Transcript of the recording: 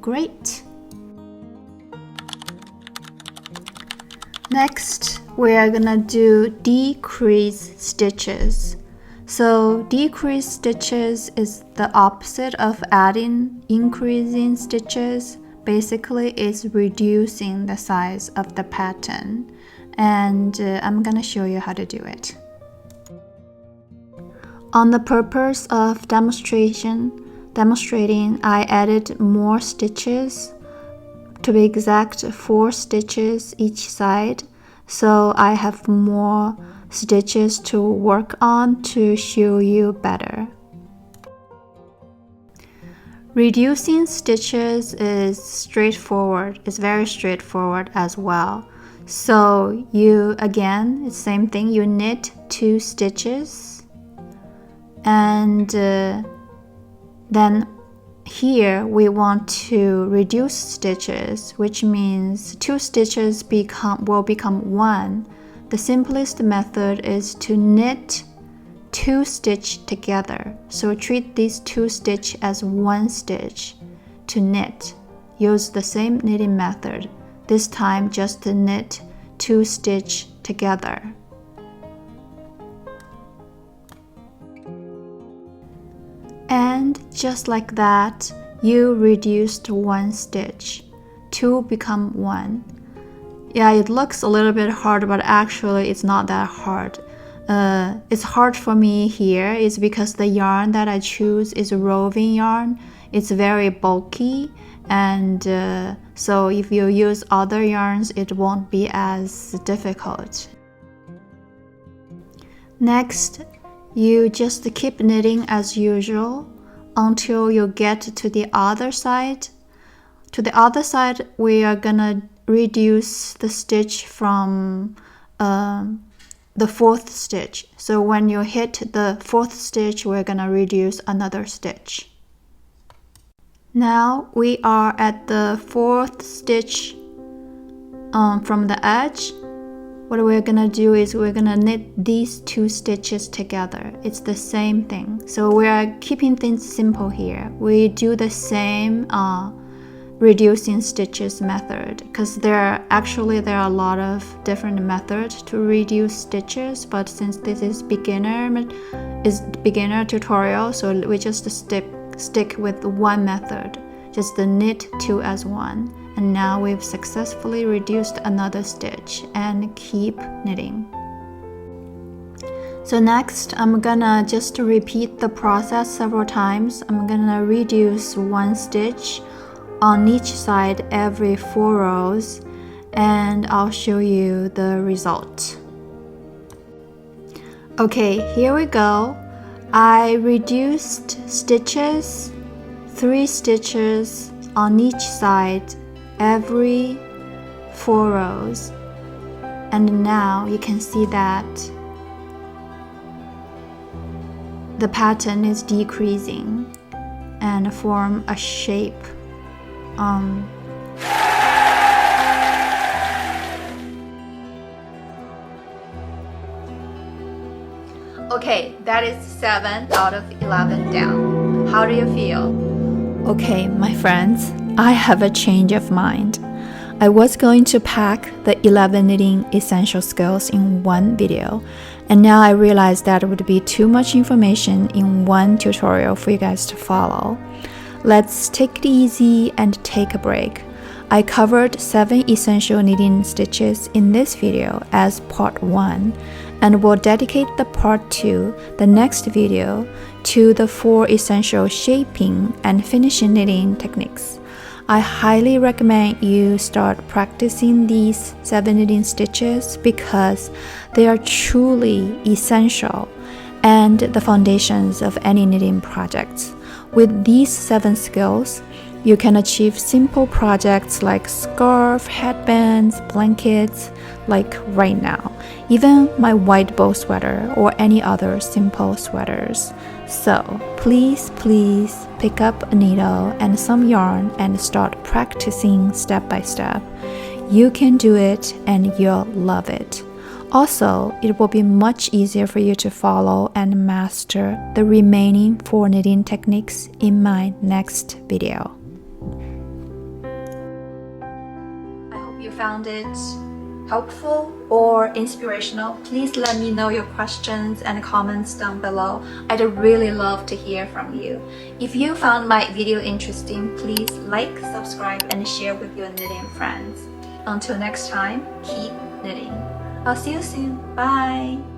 Great! Next, we are gonna do decrease stitches. So decrease stitches is the opposite of adding increasing stitches. Basically, it's reducing the size of the pattern. And I'm gonna show you how to do it. On the purpose of demonstrating, I added more stitches. To be exact, 4 stitches each side. So I have more stitches to work on to show you better. Reducing stitches is straightforward. It's very straightforward as well. So again, it's the same thing. You knit 2 stitches, and then here we want to reduce stitches, which means 2 stitches will become 1. The simplest method is to knit 2 stitches together. So treat these 2 stitches as 1 stitch to knit. Use the same knitting method. This time just knit 2 stitches together. And just like that, you reduced 1 stitch. 2 become 1. Yeah, it looks a little bit hard, but actually it's not that hard. It's hard for me here is because the yarn that I choose is roving yarn. It's very bulky, and so if you use other yarns, it won't be as difficult. Next, you just keep knitting as usual until you get to the other side. To the other side, we are gonna reduce the stitch from the 4th stitch. So when you hit the 4th stitch, we're gonna reduce another stitch. Now we are at the 4th stitch from the edge. What we're gonna do is we're gonna knit these 2 stitches together. It's the same thing. So we are keeping things simple here. We do the same reducing stitches method, because there are a lot of different methods to reduce stitches, but since this is beginner tutorial, so we just stick with one method, just the knit 2 as 1. And now we've successfully reduced another stitch and keep knitting. So next, I'm gonna just repeat the process several times. I'm gonna reduce 1 stitch on each side every 4 rows, and I'll show you the result. Okay, here we go. I reduced stitches, 3 stitches on each side every 4 rows, and now you can see that the pattern is decreasing and form a shape. Okay, that is 7 out of 11 down. How do you feel? Okay, my friends, I have a change of mind. I was going to pack the 11 knitting essential skills in one video, and now I realized that it would be too much information in one tutorial for you guys to follow. Let's take it easy and take a break. I covered 7 essential knitting stitches in this video as part 1, and will dedicate the part 2, the next video, to the 4 essential shaping and finishing knitting techniques. I highly recommend you start practicing these 7 knitting stitches because they are truly essential and the foundations of any knitting projects. With these 7 skills, you can achieve simple projects like scarf, headbands, blankets, like right now, even my white bow sweater or any other simple sweaters. So please pick up a needle and some yarn and start practicing step by step. You can do it and you'll love it. Also, it will be much easier for you to follow and master the remaining 4 knitting techniques in my next video. found it helpful or inspirational, please let me know your questions and comments down below. I'd really love to hear from you. If you found my video interesting, please like, subscribe, and share with your knitting friends. Until next time, keep knitting. I'll see you soon. Bye!